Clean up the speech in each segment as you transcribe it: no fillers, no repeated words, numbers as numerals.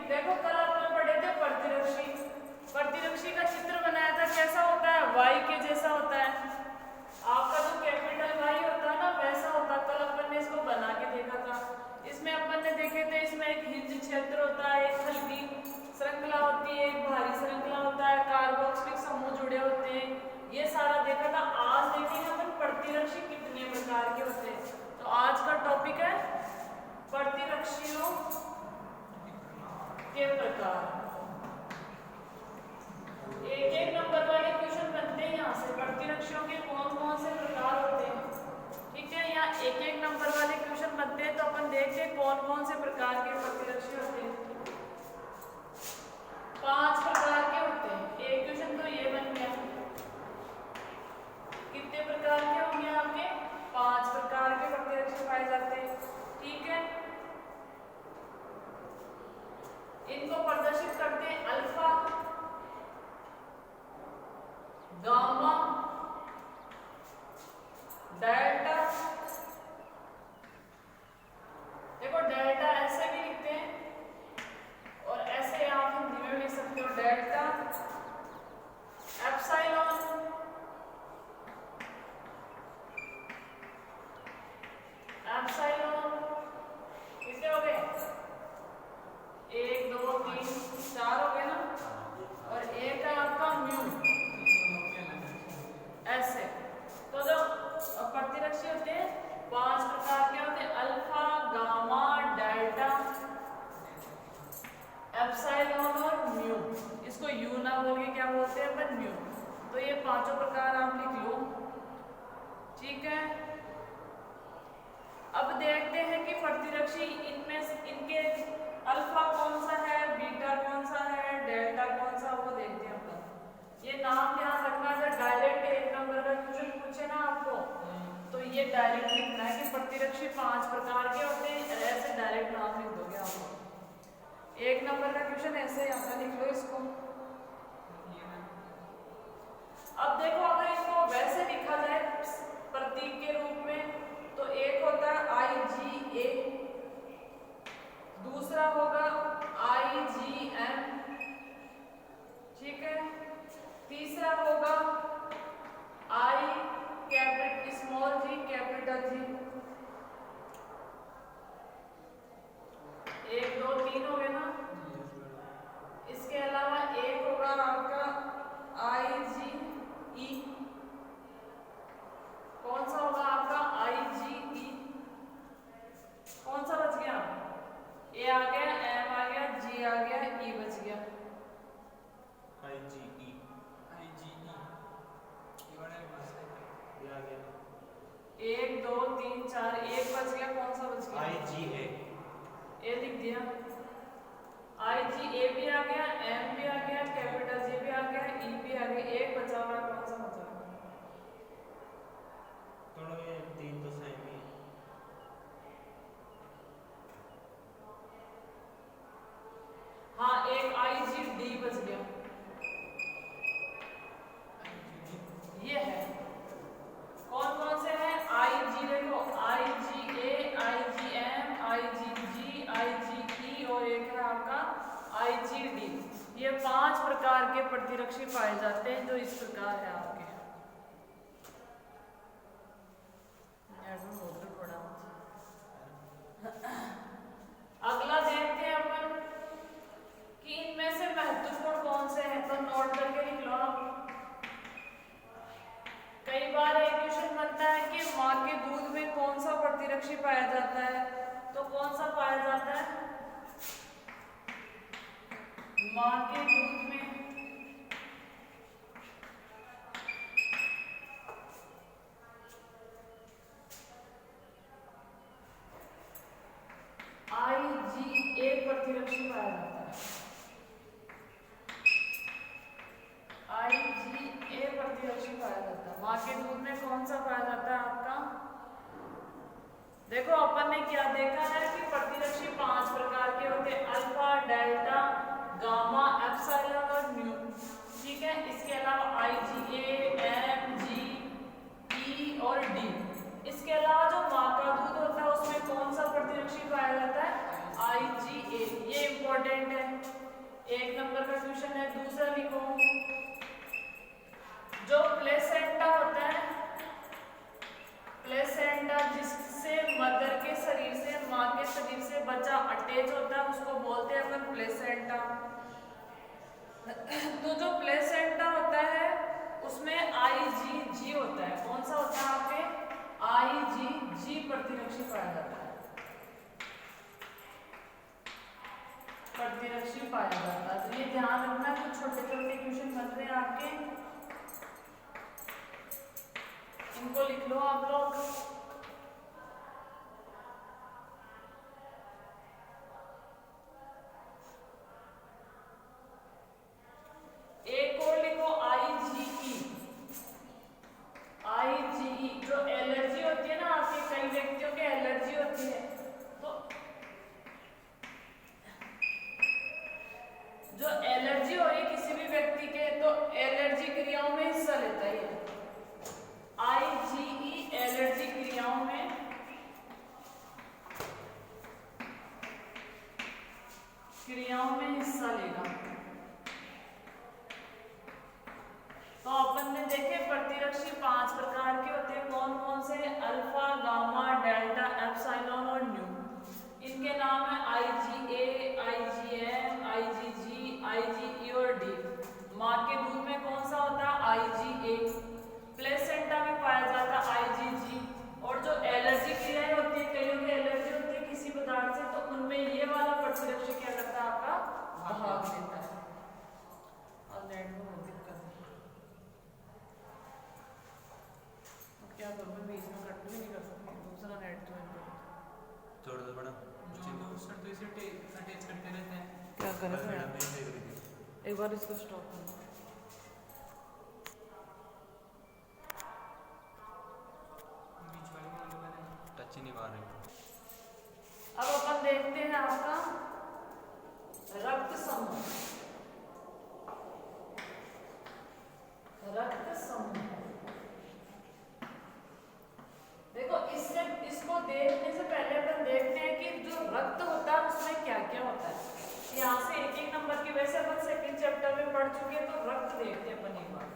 देखो कल अपन पढ़े थे प्रतिरक्षी। प्रतिरक्षी का चित्र बनाया था, कैसा होता है, वाई के जैसा होता है। आपका जो कैपिटल वाई होता है ना वैसा होता है। कल अपन ने इसको बना के देखा था। इसमें अपन ने देखे थे, इसमें एक हिंज क्षेत्र होता है, एक हल्की श्रृंखला होती है, एक भारी श्रृंखला होता है, कार्बोक्सिलिक समूह जुड़े होते हैं, ये सारा देखा था। आज देखेंगे अपन प्रतिरक्षी कितने प्रकार के होते हैं। तो आज का टॉपिक है प्रतिरक्षियों के प्रकार। एक एक नंबर वाले क्वेश्चन बनते हैं यहाँ से, प्रतिरक्षियों के कौन कौन से प्रकार होते हैं। ठीक है, यहाँ एक एक नंबर वाले क्वेश्चन बनते हैं, तो अपन देखते हैं कौन कौन से प्रकार के प्रतिरक्षी होते हैं। 5 प्रकार के होते हैं। एक क्वेश्चन तो ये बन गया। कितने प्रकार के होंगे आपके? 5 प्रकार के प्रतिरक्षी पाए जाते हैं। ठीक है, इनको प्रदर्शित करते हैं अल्फा, गामा, डेल्टा। देखो डेल्टा ऐसे भी लिखते हैं और ऐसे आप हिंदी में लिख सकते हो, डेल्टा, एप्सिलॉन, एप्सिलॉन। कितने हो गए? 1 2 3 4 हो गए ना। और एक है आपका म्यू, ऐसे। तो जो प्रतिरक्षी होते हैं 5 प्रकार के होते हैं, अल्फा, गामा, डेल्टा, एप्सिलॉन और म्यू। इसको यू ना बोल के क्या बोलते हैं अपन? म्यू। तो ये 5 प्रकार आप लिख लो। ठीक है, अब देखते हैं कि प्रतिरक्षी इनमें इनके अल्फा कौन सा है, बीटा कौन सा है, डेल्टा कौन सा, वो देखते हैं अपन। ये नाम ध्यान रखना, अगर डायरेक्ट एक नंबर का क्वेश्चन पूछे ना आपको तो ये डायरेक्ट लिखना है कि प्रतिरक्षी 5 प्रकार के होते हैं, ऐसे डायरेक्ट नाम लिख दोगे आप। एक नंबर का क्वेश्चन ऐसे यहाँ लिख लो इसको। अब देखो अगर इसको वैसे लिखा जाए प्रतीक के रूप में, तो एक होता है IgA, दूसरा होगा IgM, ठीक है, तीसरा होगा I small G capital G. 1 2 3 हो गए ना। इसके अलावा एक होगा आपका IgE। कौन सा होगा आपका? IgE। कौन सा बच गया? A आ गया, M आ गया, G आ गया, E बच गया। IgE ये आ गया। 1 2 3 4, एक बच गया। कौन सा बच गया? IgA। ए लिख दिया। IgA भी आ गया, M भी आ गया, कैपिटल G भी आ गया, E भी आ गया। एक बचा हुआ, कौन सा बचा हुआ? दोनों ये 3 तो सेम ही है। हाँ, एक IgD बच गया। ये है। कौन कौन से हैं? IG, देखो IgA, IgM, IgG, IgE और एक है आपका IgD। ये 5 प्रकार के प्रतिरक्षी पाए जाते हैं, जो इस प्रकार है आपके। अगला देखते हैं अपन कि इनमें से महत्वपूर्ण कौन से हैं, तो नोट करके लिख लो आप। कई बार एक क्वेश्चन बनता है कि माँ के दूध में कौन सा प्रतिरक्षी पाया जाता है, तो कौन सा पाया जाता है? माँ के दूध में IgA प्रतिरक्षी पाया जाता है। IgA प्रतिरक्षी पाया जाता है। माँ के दूध में कौन सा पाया जाता है आपका? देखो अपन ने क्या देखा है कि प्रतिरक्षी 5 प्रकार के होते हैं, अल्फा, डेल्टा, गामा, एप्सिलॉन और म्यू। ठीक है, इसके अलावा IgA, M, G, E और D। इसके अलावा जो माँ का दूध होता है उसमें कौन सा प्रतिरक्षी पाया जाता है? IgA। ये इंपॉर्टेंट है। लिखो। जो प्लेसेंटा होता है, प्लेसेंटा जिससे मदर के शरीर से, माँ के शरीर से बच्चा अटैच होता है, उसको बोलते हैं अपन प्लेसेंटा। तो जो प्लेसेंटा होता है उसमें IgG होता है। कौन सा होता है आपके? IgG प्रतिरक्षी पाया जाता है, प्रतिरक्षी पाया जाता है। तो ये ध्यान रखना, कुछ छोटे छोटे क्वेश्चन बन रहे हैं आपके, इनको लिख लो आप लोग। एक और लिखो IgE। IgE जो एलर्जी होती है ना आपके, कई व्यक्तियों के एलर्जी होती है, तो जो एलर्जी हो रही है किसी भी व्यक्ति के, तो एलर्जी क्रियाओं में हिस्सा लेता है। IgE एलर्जी क्रियाओं में हिस्सा लेगा। तो अपन ने देखे प्रतिरक्षी 5 प्रकार के होते हैं। कौन कौन से? अल्फा, गामा, डेल्टा, एप्सिलॉन और न्यू। इनके नाम है IgA, IgM, IgG, IgE और D। माँ के दूध में कौन सा होता है? IgA। प्लेसेंटा में पाया जाता है IgG। और जो एलर्जी क्रियाएं होती है, कईयों की एलर्जी होती है किसी पदार्थ से, तो उनमें ये वाला प्रतिरक्षी क्या करता है? आपका भाग लेता है। और नेट में बहुत दिक्कत है, क्या करूँ मैं? बीच में कट भी नहीं कर सकती, दूसरा नेट जो है जोड़ दो बड़ा जो सर, तो इसे अटैच करते रहते हैं। क्या करें? एक बार इसको स्टॉप करना। बीच वाले टच ही नहीं मार रहे। अब अपन देखते हैं आपका रक्त समूह। रक्त समूह देखो, इसको देखने से पहले अपन देखते हैं कि जो रक्त होता है उसमें क्या क्या होता है। यहाँ से एक एक नंबर की, वैसे अपन सेकंड चैप्टर में पढ़ चुके हैं, तो रक्त देखते हैं अपन एक बार।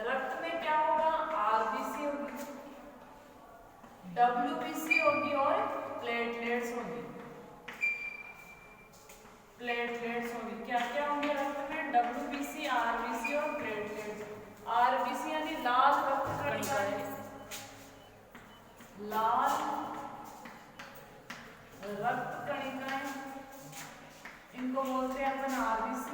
रक्त में क्या होगा? RBC होगी, WBC होगी और प्लेटलेट्स होगी। प्लेटलेट्स होगी। क्या क्या होंगे रक्त में? WBC, RBC और प्लेटलेट्स। RBC यानी लाल रक्त कणिकाएं, लाल रक्त कणिकाएं, इनको बोलते हैं अपन RBC।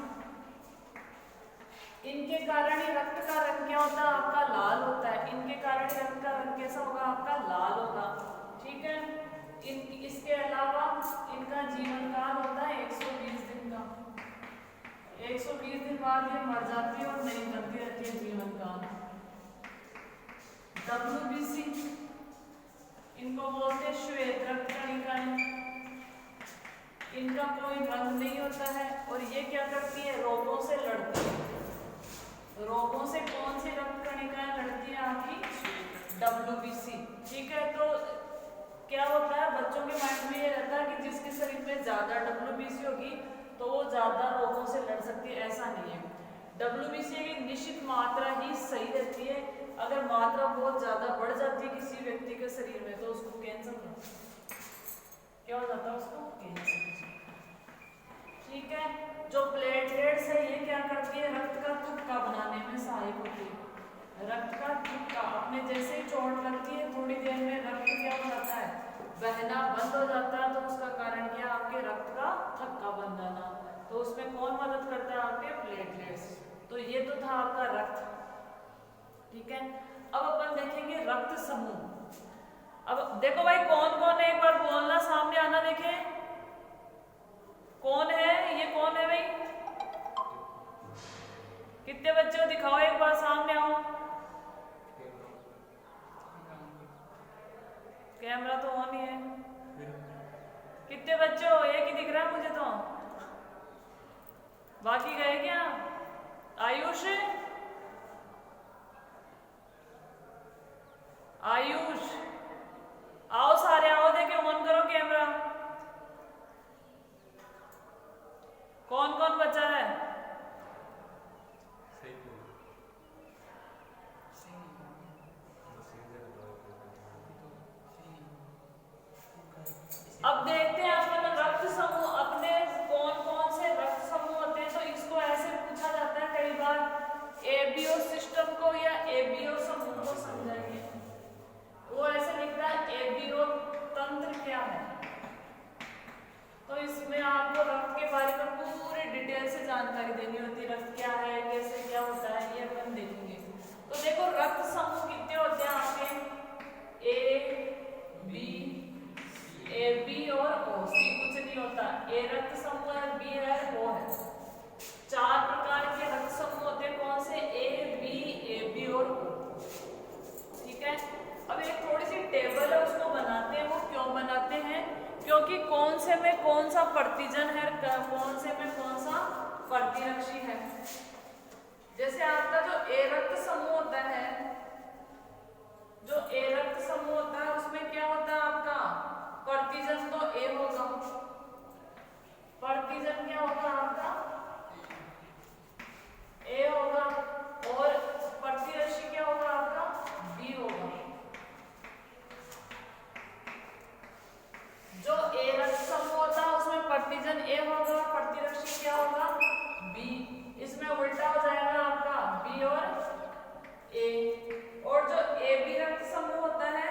इनके कारण ही रक्त का रंग क्या होता है? आपका लाल होता है। इनके कारण ही रक्त का रंग कैसा होगा? आपका लाल होगा। ठीक है। इसके अलावा इनका जीवन काल होता है 120 दिन का। 120 दिन बाद ये मर जाती है और नई बनती रहती है जीवन काल। WBC इनको बोलते हैं श्वेत रक्त कणिकाएं। इनका कोई रंग नहीं होता है और ये क्या करती है? रोगों से लड़ती है। रोगों से कौन सी रक्त कणिकाएं लड़ती है? आपकी WBC। ठीक है। तो क्या होता है, बच्चों के माइंड में ये रहता है कि जिसके शरीर में ज्यादा WBC होगी तो वो ज्यादा रोगों से लड़ सकती है। ऐसा नहीं है। WBC की निश्चित मात्रा ही सही रहती है। अगर मात्रा बहुत ज्यादा बढ़ जाती है किसी व्यक्ति के शरीर में तो उसको कैंसर क्या हो जाता है? उसको कैंसर। ठीक है। जो प्लेटलेट्स है ये क्या करती है? रक्त का थक्का बनाने में सहायक होती है। रक्त का थक्का, अपने जैसे ही चोट लगती है थोड़ी देर में रक्त क्या हो जाता है? बहना बंद हो जाता है। तो उसका कारण क्या? आपके रक्त का थक्का बन जाना। तो उसमें कौन मदद करता है? आपके प्लेटलेट्स। तो ये तो था आपका रक्त। ठीक है। अब अपन देखेंगे रक्त समूह। अब देखो भाई, कौन कौन है? एक बार बोलना, सामने आना। देखें कौन है? ये कौन है भाई? कितने बच्चे हो? दिखाओ एक बार, सामने आओ। कैमरा तो ऑन ही है। कितने बच्चे हो? एक ही दिख रहा है मुझे तो, बाकी गए क्या? आयुष, आयुष आओ, सारे आओ। देखे, ऑन करो कैमरा। कौन कौन बचा है? कैसे जानकारी देनी होती है, रक्त क्या है, कैसे क्या होता है, ये अपन देखेंगे। तो देखो रक्त समूह कितने होते हैं आपके, ए बी और ओ, सी कुछ नहीं होता। ए रक्त समूह है, बी है, ओ है। 4 प्रकार के रक्त समूह होते हैं, कौन से, ए बी और ओ। ठीक है, अब एक थोड़ी सी टेबल है उसको बनाते हैं। वो क्यों बनाते हैं, क्योंकि कौन से में कौन सा प्रतिजन है, कौन से में कौन सा प्रतिरक्षी है। जैसे आपका जो ए रक्त समूह होता है, जो ए रक्त समूह होता है उसमें क्या होता है आपका प्रतिजन, तो ए होगा। प्रतिजन क्या होगा आपका, ए होगा। और प्रतिरक्षी क्या होगा आपका, बी होगा। जो ए रक्त समूह होता है उसमें प्रतिजन ए होगा, प्रतिरक्षी क्या होगा, बी। इसमें उल्टा हो जाएगा आपका बी और ए। और जो ए बी रक्त समूह होता है,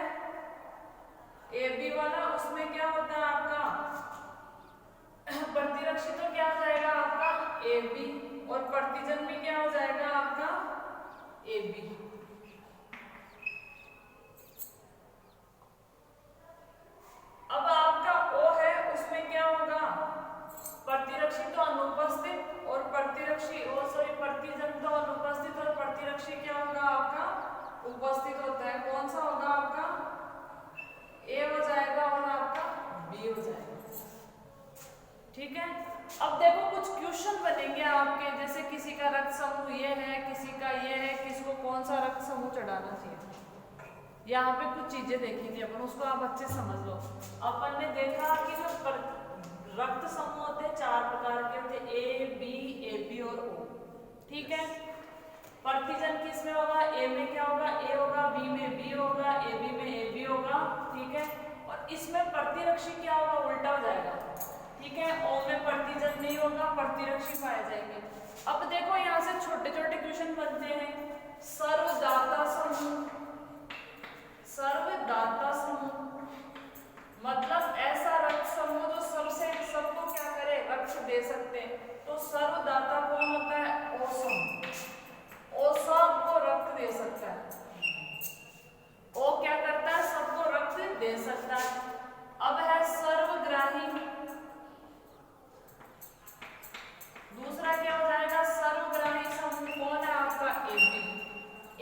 ए बी वाला, उसमें क्या होता है आपका प्रतिरक्षी, तो क्या हो जाएगा आपका ए बी, और प्रतिजन भी क्या हो जाएगा आपका ए बी। अब आपका ओ है, उसमें क्या होगा प्रतिरक्षी तो अनुपस्थित, और प्रतिजन तो अनुपस्थित, और प्रतिरक्षी क्या होगा आपका उपस्थित होता है। कौन सा होगा आपका, ए हो जाएगा और आपका बी हो जाएगा। ठीक है, अब देखो कुछ क्वेश्चन बनेंगे आपके, जैसे किसी का रक्त समूह ये है, किसी का ये है, किसको कौन सा रक्त समूह चढ़ाना चाहिए। यहाँ पे कुछ चीजें देखेंगे अपन, उसको आप अच्छे समझ लो। अपन ने देखा कि जो रक्त समूह होते हैं 4 प्रकार के होते हैं, ए बी और ओ। ठीक है, प्रतिजन किस में होगा, ए में क्या होगा, ए होगा, बी में बी होगा, ए बी में ए बी होगा। ठीक है, और इसमें प्रतिरक्षी क्या होगा, उल्टा हो जाएगा। ठीक है, ओ में प्रतिजन नहीं होगा, प्रतिरक्षी पाए जाएंगे। अब देखो यहाँ से छोटे छोटे क्वेश्चन बनते हैं। सर्वदाता समूह, सर्वदाता समूह मतलब ऐसा रक्त समूह जो सबको क्या करे, रक्त दे सकते हैं। तो सर्वदाता कौन होता है, ओ समूह। ओ सबको रक्त दे सकता है। ओ क्या करता है, सबको रक्त दे सकता है। अब है सर्वग्राही, दूसरा क्या हो जाएगा सर्वग्राही समूह, कौन है आपका ए बी।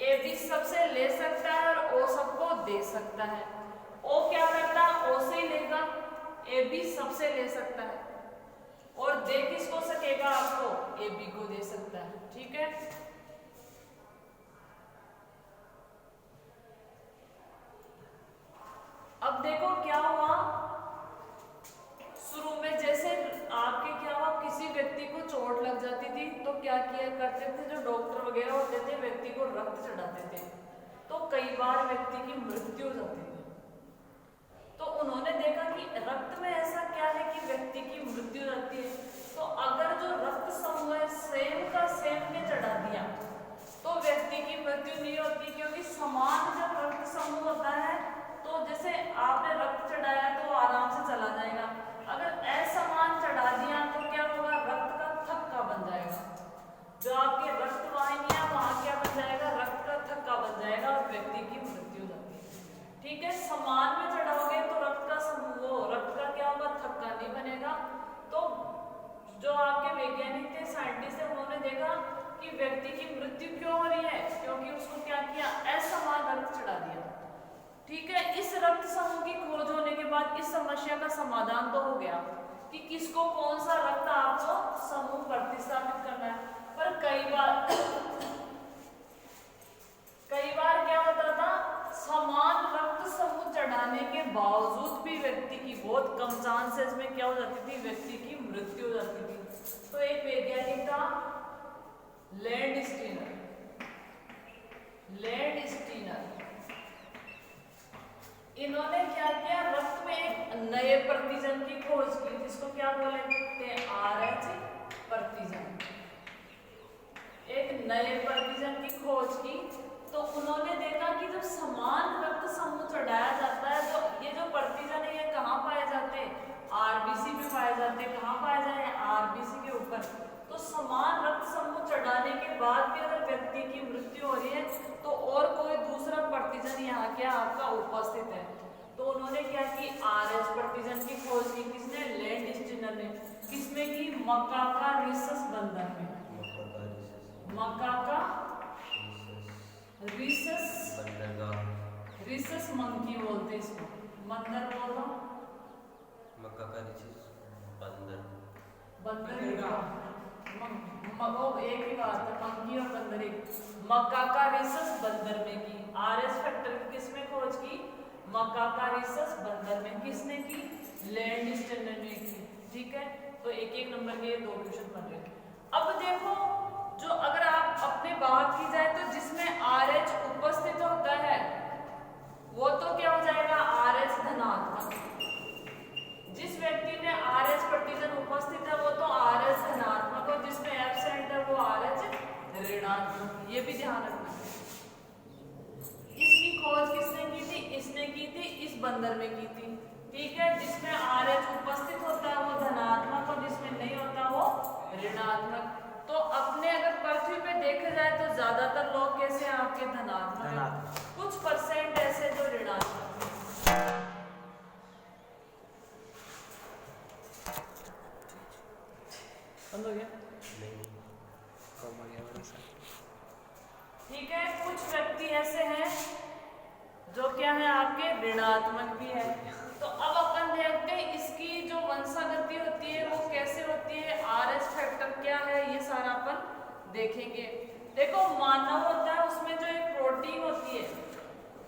ए बी सबसे ले सकता है और ओ सबको दे सकता है। ओ क्या करता है, ओ से ही लेगा, ए बी सबसे ले सकता है, और दे किसको सकेगा आपको, ए बी को दे सकता है। ठीक है, अब देखो क्या हुआ शुरू में, जैसे आपके क्या हुआ, किसी व्यक्ति को चोट लग जाती थी तो क्या किया करते थे, जो डॉक्टर वगैरह होते थे व्यक्ति को रक्त चढ़ाते थे, तो कई बार व्यक्ति की मृत्यु हो जाती थी। तो उन्होंने देखा कि रक्त में ऐसा क्या है कि व्यक्ति की मृत्यु हो जाती है। तो अगर जो रक्त समूह है सेम का सेम ने चढ़ा दिया तो व्यक्ति की मृत्यु नहीं होती, क्योंकि समान जब रक्त समूह होता है तो जैसे आपने रक्त चढ़ाया तो आराम से चला जाएगा। अगर असमान चढ़ा दिया तो क्या होगा, रक्त का थक्का बन जाएगा। जो आपके रक्त वाहिनियां वहां क्या बन जाएगा, रक्त का थक्का बन जाएगा और व्यक्ति की मृत्यु हो जाती है। ठीक है, समान में चढ़ाओगे तो रक्त का समूह, रक्त का क्या होगा, थक्का नहीं बनेगा। तो जो आपके वैज्ञानिक थे, साइंटिस्ट थे, उन्होंने देखा कि व्यक्ति की मृत्यु क्यों हो रही है, क्योंकि उसको क्या किया, असमान रक्त चढ़ा दिया। ठीक है, इस रक्त समूह की खोज होने के बाद इस समस्या का समाधान तो हो गया कि किसको कौन सा रक्त आपको समूह प्रतिस्थापित करना है। पर कई बार क्या होता था, समान रक्त समूह चढ़ाने के बावजूद भी व्यक्ति की बहुत कम चांसेस में क्या हो जाती थी, व्यक्ति की मृत्यु हो जाती थी। तो एक वैज्ञानिक था लैंड स्टीनर, इन्होंने क्या किया, रक्त में एक नए प्रतिजन की खोज की, जिसको क्या बोलते हैं, RH प्रतिजन। एक नए प्रतिजन की खोज की तो उन्होंने देखा कि जब समान रक्त समूह चढ़ाया जाता है तो ये जो प्रतिजन है ये कहाँ पाए जाते हैं, RBC में पाए जाते हैं। कहाँ पाए जाए, RBC के ऊपर। तो ने क्या की आरएच प्रतिजन की खोज की, किसने? लैंडस्टीनर ने। किसमें की? मकाका रिसस बंदर में। मकाका रिसस रिसस मंकी बोलते इसको, बंदर बोलो। वो एक ही बात है, मंकी और बंदर एक। मकाका रिसस बंदर में की आरएच फैक्टर किसमें खोज की? मकाका रिसस बंदर में। किसने की? लैंडस्टीनर ने की। ठीक है, तो एक एक नंबर के 2 क्वेश्चन बन रहे। अब देखो, जो अगर आप अपने बात की जाए तो जिसमें आरएच उपस्थित होता है वो तो क्या हो जाएगा? आरएच धनात्मक। जिस व्यक्ति में आरएच प्रतिजन उपस्थित है वो तो आरएच धनात्मक, और जिसमें एब्सेंट है वो आरएच ऋणात्मक। ये भी ध्यान रखना। इसकी खोज किसने की थी? इसने की थी, इस बंदर में की थी। ठीक है, जिसमें आरएच उपस्थित होता है वो धनात्मक, और जिसमें नहीं होता वो ऋणात्मक। तो अपने अगर पृथ्वी पे देखा जाए तो ज्यादातर लोग कैसे हैं आपके? धनात्मक हैं। कुछ परसेंट ऐसे जो ऋणात्मक हैं। बंद हो गया? ठीक है, कुछ व्यक्ति ऐसे हैं जो क्या है आपके? ऋणात्मक भी है। तो अब अपन देखते हैं इसकी जो वंशागति होती है वो कैसे होती है, आरएच फैक्टर क्या है, ये सारा अपन देखेंगे। देखो, मानव होता है, उसमें जो एक प्रोटीन होती है,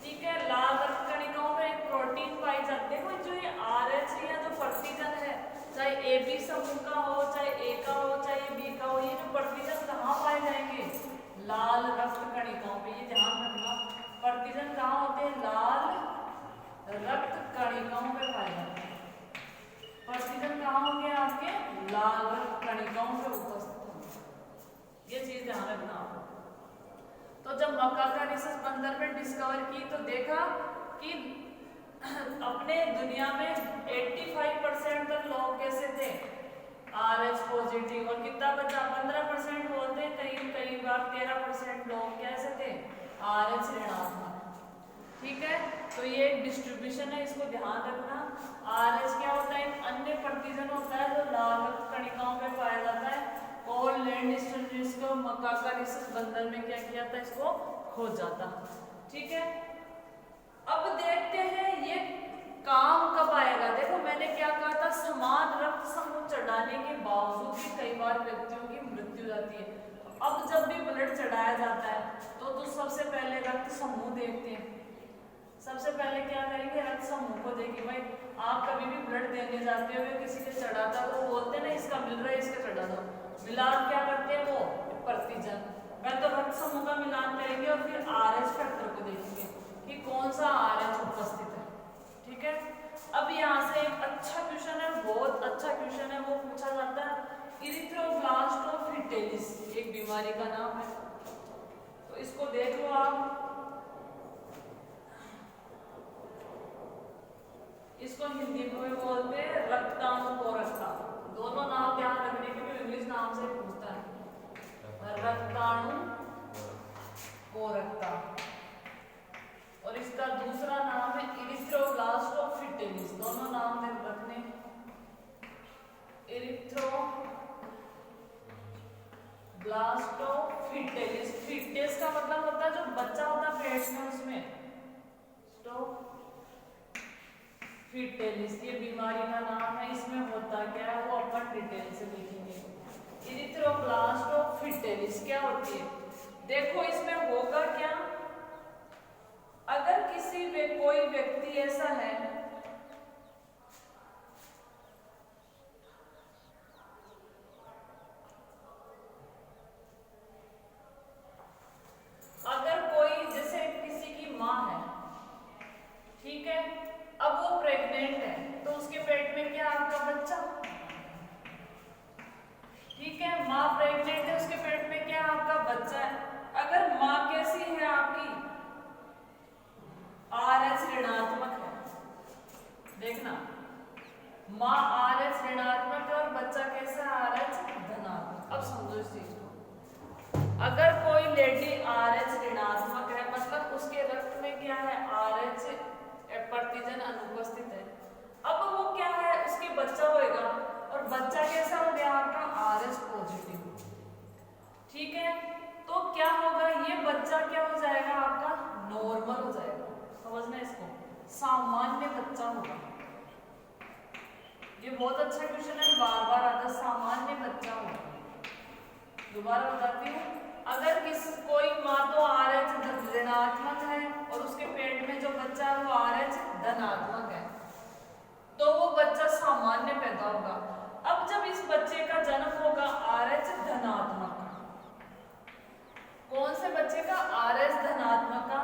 ठीक है, लाल रक्त कणिकाओं में एक प्रोटीन पाई जाती है। देखो, जो ये आरएच या जो प्रतिजन है, चाहे ए बी समूह का हो, चाहे ए का हो, चाहे बी का हो, ये जो प्रतिजन कहाँ पाए जाएंगे? लाल रक्त कणिकाओं में। ये ध्यान रखना, प्रतिजन कहाँ होते हैं? लाल रक्त कणिकाओं में पाए जाते हैं। प्रतिजन कहाँ होंगे आपके? लाल रक्त कणिकाओं में उपस्थित होंगे। ये चीज ध्यान रखना आपको। तो जब मकाका रिसस बंदर में डिस्कवर की तो देखा कि अपने दुनिया में 85% तक लोग कैसे थे? आरएच पॉजिटिव, और कितना बचा? 15% बोलते हैं, कई बार 13% लोग कैसे थे? आरएच ऋणात्मक। ठीक है, तो ये एक डिस्ट्रीब्यूशन है, इसको ध्यान रखना। आरएच क्या होता है? एक अन्य प्रतिजन होता है जो लाल रक्त कणिकाओं में पाया जाता है, और लैंडस्टीनर इसको मकाका रिसस बंदर में क्या किया था? इसको खोज जाता। ठीक है, अब देखते हैं ये काम कब आएगा। देखो, मैंने क्या कहा था? समान रक्त समूह चढ़ाने के बावजूद भी कई बार व्यक्तियों की मृत्यु जाती है। अब जब भी ब्लड चढ़ाया जाता है तो सबसे पहले रक्त समूह देखते हैं। सबसे पहले क्या करेंगे? रक्त समूह को देखिए। भाई, आप कभी भी ब्लड देने जाते हो, किसी के चढ़ाता तो बोलते हैं ना इसका मिल रहा है, इसका चढ़ा दो। मिलान क्या करते हैं? वो प्रतिजन। पहले तो रक्त समूह का मिलान करेंगे और फिर आरएच फैक्टर को देखेंगे कि कौन सा आरएच उपस्थित है। ठीक है, अब यहाँ से एक अच्छा क्वेश्चन है, बहुत अच्छा क्वेश्चन है, वो पूछा जाता है। इरिथ्रोब्लास्टोफिटेलिस एक बीमारी का नाम है, तो इसको देख लो आप। इसको हिंदी में बोलते हैं रक्ताणुकोरकता। दोनों नाम ध्यान रखने के लिए इंग्लिश नाम से पूछता है, रक्ताणुकोरकता। और इसका दूसरा नाम है इरिथ्रोब्लास्टोफिटेलिस। दोनों नाम रखने, इरिथ्रोब्लास्टोफिटेलिस। फिटेस का मतलब होता है जो बच्चा होता है पेट में, उसमें तो फिटेलिस ये बीमारी का नाम है। इसमें होता क्या है वो अपन डिटेल से देखेंगे। इरिथ्रोब्लास्टोफिटेलिस क्या होती है? देखो, इसमें होगा क्या? अगर किसी में कोई व्यक्ति ऐसा है अगर कोई जैसे किसी की माँ है, ठीक है, अब वो प्रेग्नेंट है तो उसके पेट में क्या आपका बच्चा, ठीक है, माँ प्रेग्नेंट है उसके पेट में क्या आपका बच्चा है। अगर माँ कैसी है आपकी? आरएच ऋणात्मक है। देखना, माँ आरएच ऋणात्मक है और बच्चा कैसा है? आरएच धनात्मक। अब समझो इस चीज को। अगर कोई लेडी आरएच ऋणात्मक है मतलब उसके रक्त में क्या है? आरएच प्रतिजन अनुपस्थित दोबारा बताती हूँ, अगर कोई माँ तो RH ऋणात्मक है और उसके पेट में जो बच्चा है वो RH धनात्मक है, तो वो बच्चा सामान्य पैदा होगा। अब जब इस बच्चे का जन्म होगा RH धनात्मक, कौन से बच्चे का? RH धनात्मक का।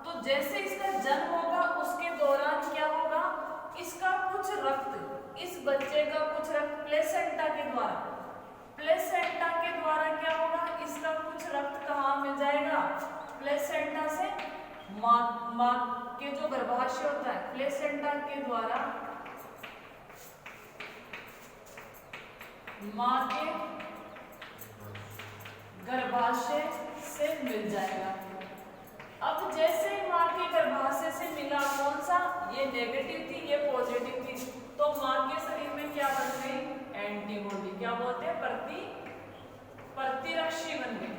तो जैसे इसका जन्म होगा उसके दौरान क्या होगा, इसका कुछ रक्त, इस बच्चे का कुछ रक्त प्लेसेंटा के द्वारा, प्लेसेंटा के द्वारा क्या होगा, इसका कुछ रक्त कहाँ मिल जाएगा? प्लेसेंटा से माँ के जो गर्भाशय होता है, प्लेसेंटा के द्वारा माँ के गर्भाशय से मिल जाएगा। अब जैसे माँ के गर्भाशय से मिला, कौन सा? ये नेगेटिव थी, ये पॉजिटिव थी, तो माँ के शरीर में क्या बन गई? एंटीबॉडी। क्या बोलते हैं? प्रतिरक्षी बन गई।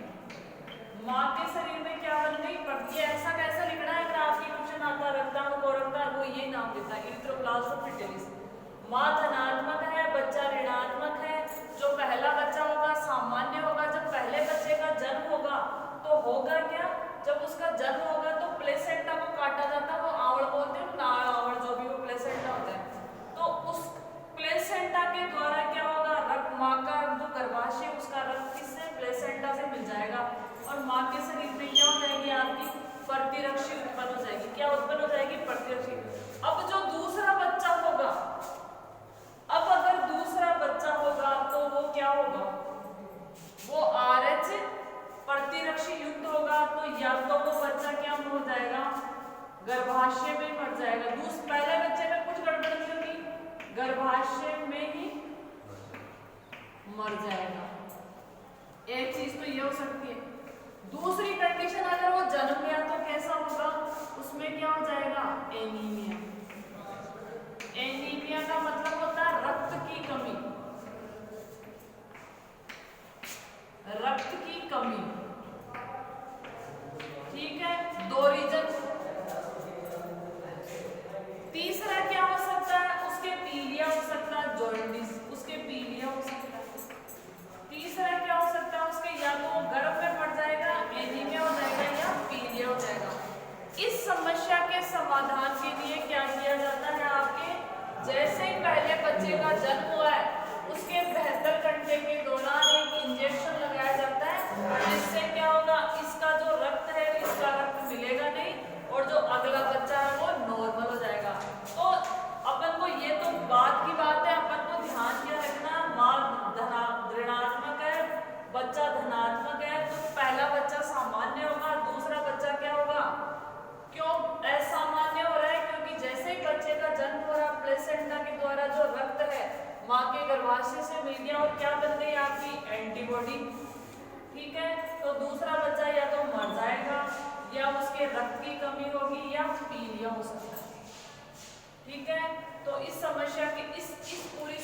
माँ के शरीर में क्या बन गई? ऐसा कैसा लिखना है? अगर आपकी क्वेश्चन आता रक्ताणु कोरक्ता, वो ये नाम देता है, इरिथ्रोब्लास्ट। माँ धनात्मक है, बच्चा ऋणात्मक है। जो पहला बच्चा होगा सामान्य होगा। जब पहले बच्चे का जन्म होगा तो होगा क्या? जब उसका जन्म होगा तो प्लेसेंटा को काटा जाता है, वो आवड़ बोलते हैं, नाड़ आवड़, जो भी वो प्लेसेंटा होता है। तो उस प्लेसेंटा के द्वारा क्या होगा? रक्त, माँ का जो गर्भाशय, उसका रक्त किससे? प्लेसेंटा से मिल जाएगा और माँ के शरीर में क्या हो जाएगी? आपकी प्रतिरक्षी उत्पन्न हो जाएगी। क्या उत्पन्न हो जाएगी? प्रतिरक्षी। अब जो दूसरा बच्चा होगा, अब अगर दूसरा बच्चा होगा तो वो क्या होगा? वो RH प्रतिरक्षी युक्त होगा। तो या तो वो बच्चा क्या हो जाएगा? गर्भाशय में मर जाएगा। पहले बच्चे में कुछ गड़बड़ नहीं होगी, गर्भाशय में ही मर जाएगा। एक चीज तो ये हो सकती है। दूसरी कंडीशन, अगर वो जन्म गया तो कैसा होगा? उसमें क्या हो जाएगा? एनीमिया। एनीमिया का मतलब होता है रक्त की कमी, रक्त की कमी। ठीक है, दो रीजन। तीसरा क्या हो सकता है? उसके पीलिया हो सकता है, जॉन्डिस, उसके पीलिया हो सकता है। तीसरा क्या हो सकता है? उसके या तो गर्भ में पड़ जाएगा, एनीमिया हो जाएगा, या पीलिया हो जाएगा। इस समस्या के समाधान के लिए क्या किया जाता है? आपके जैसे ही पहले बच्चे का जन्म हुआ है उसके 72 घंटे के दौरान एक इंजेक्शन लगाया जाता है, जिससे क्या होगा? इसका जो रक्त है, इसका रक्त मिलेगा नहीं और जो अगला बच्चा है वो नॉर्मल हो जाएगा। तो अपन को ये तो बात की बात है, अपन को ध्यान क्या रखना? माँ ऋणात्मक है, बच्चा धनात्मक है, तो पहला बच्चा सामान्य होगा, दूसरा बच्चा क्या होगा? क्यों असामान्य हो रहा है? क्योंकि जैसे ही बच्चे का जन्म हो रहा, प्लेसेंटा के द्वारा जो रक्त है माँ के गर्भाशय से मिल गया और क्या बन गई? आपकी एंटीबॉडी। ठीक है, तो दूसरा बच्चा या तो मर जाएगा, या उसके रक्त की कमी होगी, या पीलिया हो सकता है। ठीक है, तो इस समस्या की इस पूरी